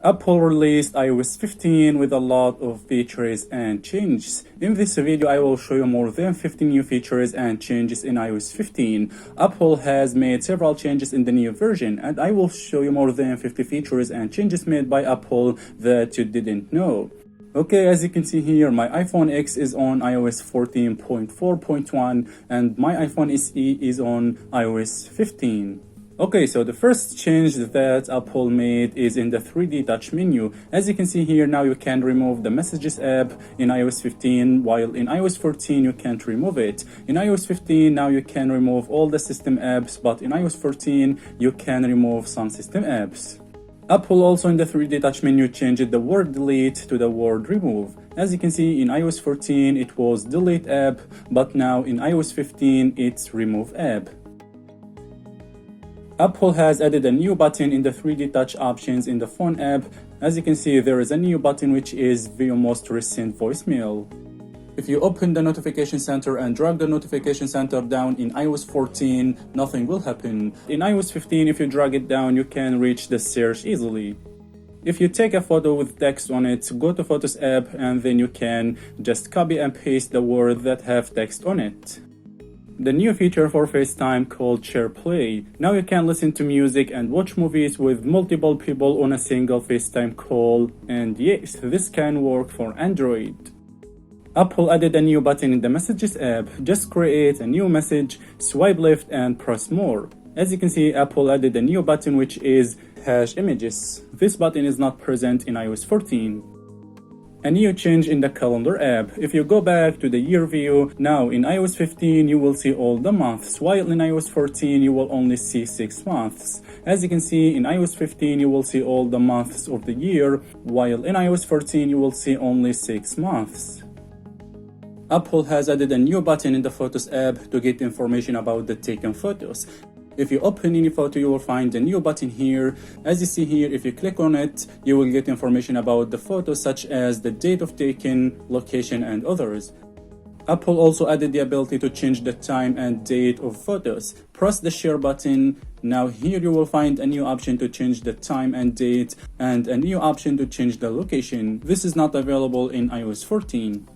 Apple released iOS 15 with a lot of features and changes. In this video, I will show you more than 50 new features and changes in iOS 15. Apple has made several changes in the new version, and I will show you more than 50 features and changes made by Apple that you didn't know. Okay, as you can see here, my iPhone X is on iOS 14.4.1 and my iPhone SE is on iOS 15. Okay, so the first change that Apple made is in the 3D touch menu. As you can see here, now you can remove the Messages app in iOS 15, while in iOS 14 you can't remove it. In iOS 15, now you can remove all the system apps, but in iOS 14 you can remove some system apps. Apple also in the 3D touch menu changed the word delete to the word remove. As you can see, in iOS 14 it was delete app, but now in iOS 15 it's remove app. Apple has added a new button in the 3D touch options in the phone app. As you can see, there is a new button which is view most recent voicemail. If you open the notification center and drag the notification center down in iOS 14, nothing will happen. In iOS 15, if you drag it down, you can reach the search easily. If you take a photo with text on it, go to Photos app and then you can just copy and paste the word that have text on it. The new feature for FaceTime called SharePlay. Now you can listen to music and watch movies with multiple people on a single FaceTime call, and yes, this can work for Android. Apple added a new button in the Messages app. Just create a new message, swipe left and press more. As you can see, Apple added a new button which is hash images. This button is not present in iOS 14. A new change in the calendar app. If you go back to the year view, now in iOS 15 you will see all the months, while in iOS 14 you will only see 6 months. As you can see, in iOS 15 you will see all the months of the year, while in iOS 14 you will see only 6 months. Apple has added a new button in the Photos app to get information about the taken photos. If you open any photo, you will find a new button here. As you see here, if you click on it, you will get information about the photo such as the date of taken, location, and others. Apple also added the ability to change the time and date of photos. Press the share button. Now here you will find a new option to change the time and date and a new option to change the location. This is not available in iOS 14.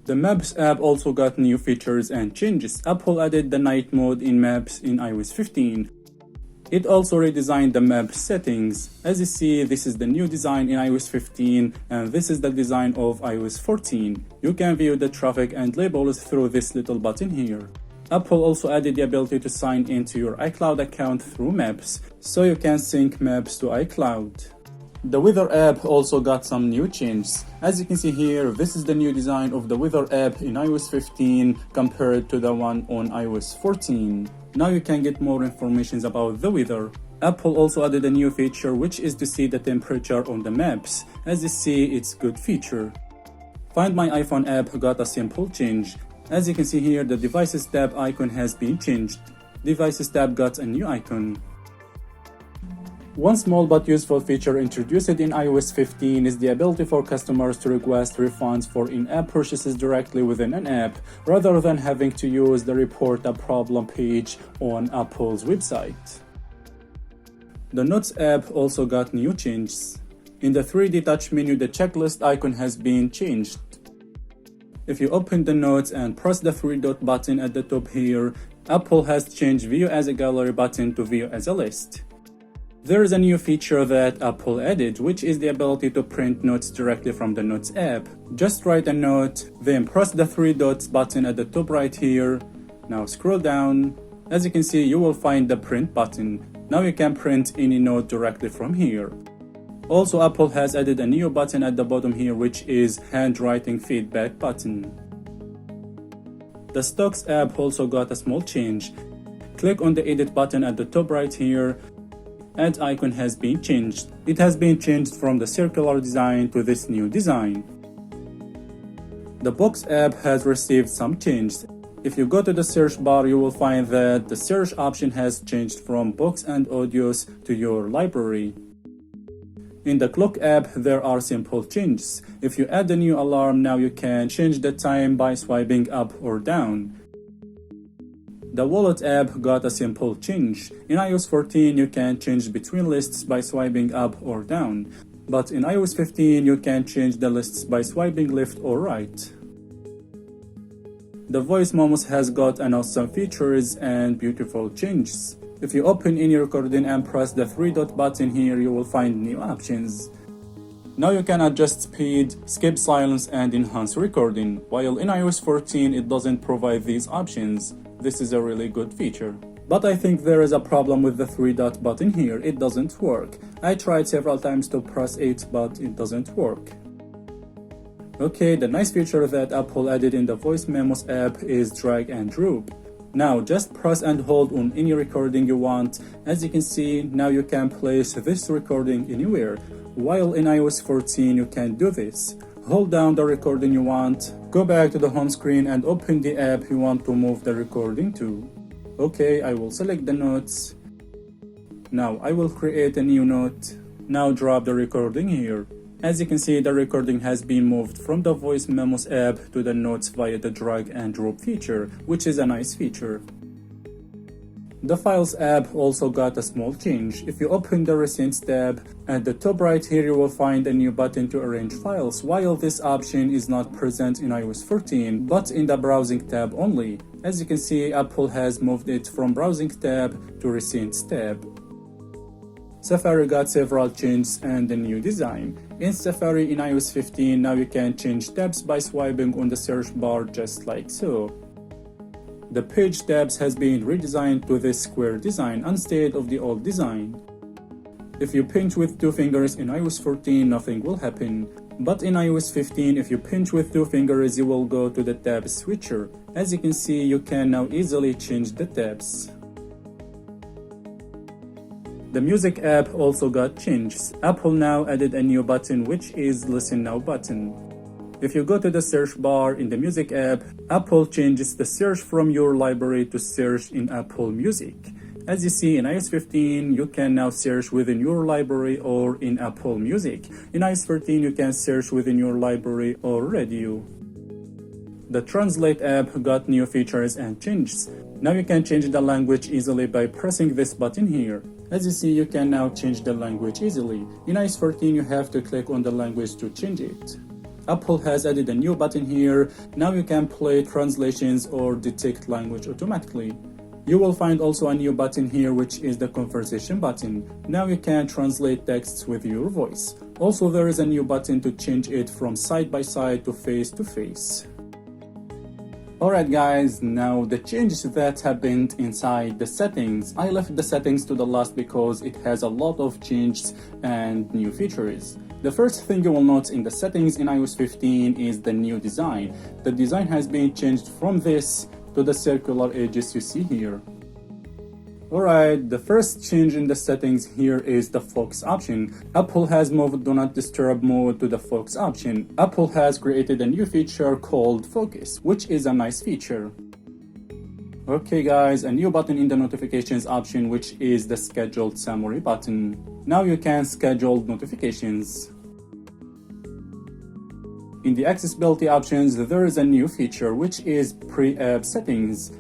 The Maps app also got new features and changes. Apple added the night mode in Maps in iOS 15. It also redesigned the map settings. As you see, this is the new design in iOS 15 and this is the design of iOS 14. You can view the traffic and labels through this little button here. Apple also added the ability to sign into your iCloud account through Maps, so you can sync Maps to iCloud. The Weather app also got some new changes. As you can see here, this is the new design of the Weather app in iOS 15 compared to the one on iOS 14. Now you can get more information about the weather. Apple also added a new feature which is to see the temperature on the maps. As you see, it's a good feature. Find My iPhone app got a simple change. As you can see here, the Devices tab icon has been changed. Devices tab got a new icon. One small but useful feature introduced in iOS 15 is the ability for customers to request refunds for in-app purchases directly within an app, rather than having to use the Report a Problem page on Apple's website. The Notes app also got new changes. In the 3D touch menu, the checklist icon has been changed. If you open the Notes and press the three-dot button at the top here, Apple has changed View as a Gallery button to View as a List. There is a new feature that Apple added, which is the ability to print notes directly from the Notes app. Just write a note, then press the three dots button at the top right here. Now scroll down. As you can see, you will find the print button. Now you can print any note directly from here. Also, Apple has added a new button at the bottom here, which is Handwriting Feedback button. The Stocks app also got a small change. Click on the Edit button at the top right here. Add icon has been changed. It has been changed from the circular design to this new design. The Books app has received some changes. If you go to the search bar, you will find that the search option has changed from books and audios to your library. In the Clock app, there are simple changes. If you add a new alarm, now you can change the time by swiping up or down. The Wallet app got a simple change. In iOS 14, you can change between lists by swiping up or down. But in iOS 15, you can change the lists by swiping left or right. The Voice Memos has got an awesome features and beautiful changes. If you open any recording and press the three-dot button here, you will find new options. Now you can adjust speed, skip silence, and enhance recording, while in iOS 14 it doesn't provide these options. This is a really good feature. But I think there is a problem with the three-dot button here. It doesn't work. I tried several times to press it, but it doesn't work. Okay, the nice feature that Apple added in the Voice Memos app is drag and drop. Now just press and hold on any recording you want. As you can see, now you can place this recording anywhere, while in iOS 14 you can't do this. Hold down the recording you want, go back to the home screen and open the app you want to move the recording to. Okay, I will select the notes. Now I will create a new note. Now drop the recording here. As you can see, the recording has been moved from the Voice Memos app to the notes via the drag and drop feature, which is a nice feature. The Files app also got a small change. If you open the Recents tab, at the top right here you will find a new button to arrange files, while this option is not present in iOS 14, but in the Browsing tab only. As you can see, Apple has moved it from Browsing tab to Recents tab. Safari got several changes and a new design. In Safari in iOS 15, now you can change tabs by swiping on the search bar just like so. The page tabs has been redesigned to this square design instead of the old design. If you pinch with two fingers in iOS 14, nothing will happen. But in iOS 15, if you pinch with two fingers, you will go to the tab switcher. As you can see, you can now easily change the tabs. The Music app also got changes. Apple now added a new button, which is Listen Now button. If you go to the search bar in the Music app, Apple changes the search from your library to search in Apple Music. As you see, in iOS 15, you can now search within your library or in Apple Music. In iOS 14, you can search within your library or radio. The Translate app got new features and changes. Now you can change the language easily by pressing this button here. As you see, you can now change the language easily. In iOS 14, you have to click on the language to change it. Apple has added a new button here. Now you can play translations or detect language automatically. You will find also a new button here, which is the conversation button. Now you can translate texts with your voice. Also, there is a new button to change it from side by side to face to face. Alright guys, now the changes that happened inside the settings. I left the settings to the last because it has a lot of changes and new features. The first thing you will note in the settings in iOS 15 is the new design. The design has been changed from this to the circular edges you see here. Alright, the first change in the settings here is the focus option. Apple has moved Do Not Disturb mode to the focus option. Apple has created a new feature called Focus, which is a nice feature. Okay guys, a new button in the notifications option, which is the scheduled summary button. Now you can schedule notifications. In the accessibility options, there is a new feature, which is pre-app settings.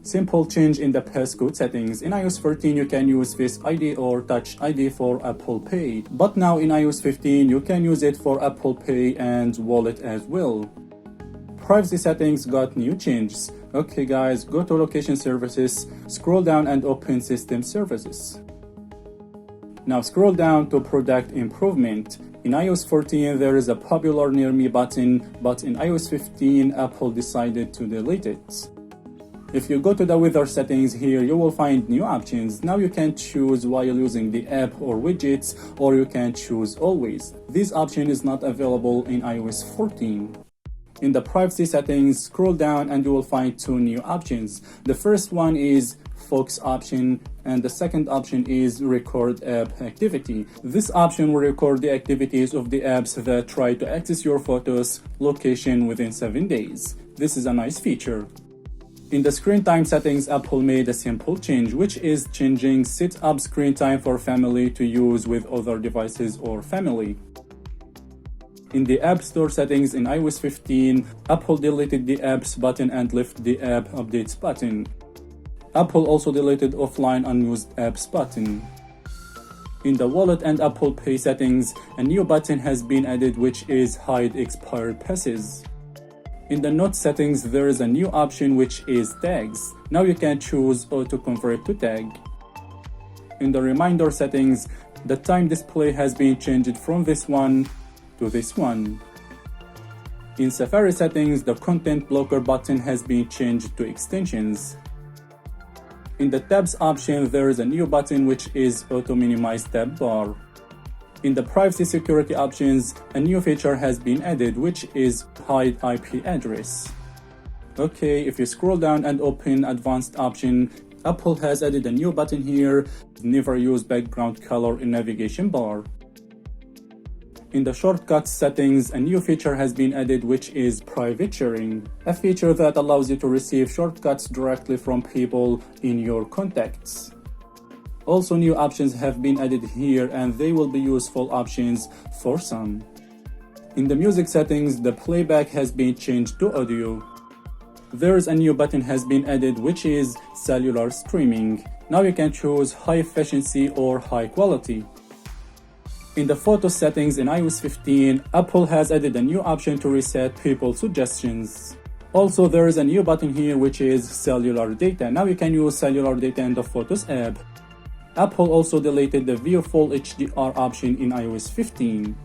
Simple change in the passcode settings. In iOS 14, you can use Face ID or Touch ID for Apple Pay. But now in iOS 15, you can use it for Apple Pay and Wallet as well. Privacy settings got new changes. Okay guys, go to Location Services, scroll down and open System Services. Now scroll down to Product Improvement. In iOS 14, there is a popular Near Me button, but in iOS 15, Apple decided to delete it. If you go to the weather settings here, you will find new options. Now you can choose while using the app or widgets, or you can choose always. This option is not available in iOS 14. In the privacy settings, scroll down and you will find two new options. The first one is Focus option, and the second option is Record App Activity. This option will record the activities of the apps that try to access your photos location within 7 days. This is a nice feature. In the screen time settings, Apple made a simple change, which is changing set up screen time for family to use with other devices or family. In the App Store settings in iOS 15, Apple deleted the Apps button and left the App Updates button. Apple also deleted offline unused apps button. In the Wallet and Apple Pay settings, a new button has been added which is Hide Expired Passes. In the Notes settings, there is a new option which is Tags. Now you can choose Auto Convert to Tag. In the Reminder settings, the time display has been changed from this one to this one. In Safari settings, the Content Blocker button has been changed to Extensions. In the Tabs option, there is a new button which is Auto Minimize Tab Bar. In the Privacy Security options, a new feature has been added which is Hide IP Address. Okay, if you scroll down and open Advanced option, Apple has added a new button here, Never Use Background Color in Navigation Bar. In the Shortcuts settings, a new feature has been added which is Private Sharing, a feature that allows you to receive shortcuts directly from people in your contacts. Also, new options have been added here and they will be useful options for some. In the Music settings, the playback has been changed to audio. There is a new button has been added which is Cellular Streaming. Now you can choose High Efficiency or High Quality. In the Photo settings in iOS 15, Apple has added a new option to reset People Suggestions. Also, there is a new button here which is Cellular Data. Now you can use cellular data in the Photos app. Apple also deleted the View Full HDR option in iOS 15.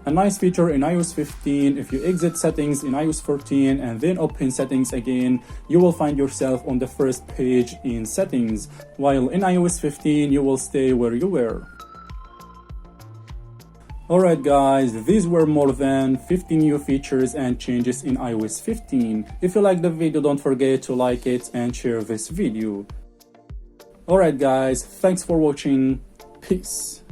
A nice feature in iOS 15, if you exit settings in iOS 14 and then open settings again, you will find yourself on the first page in settings, while in iOS 15 you will stay where you were. Alright guys, these were more than 50 new features and changes in iOS 15. If you like the video, don't forget to like it and share this video. Alright guys, thanks for watching. Peace.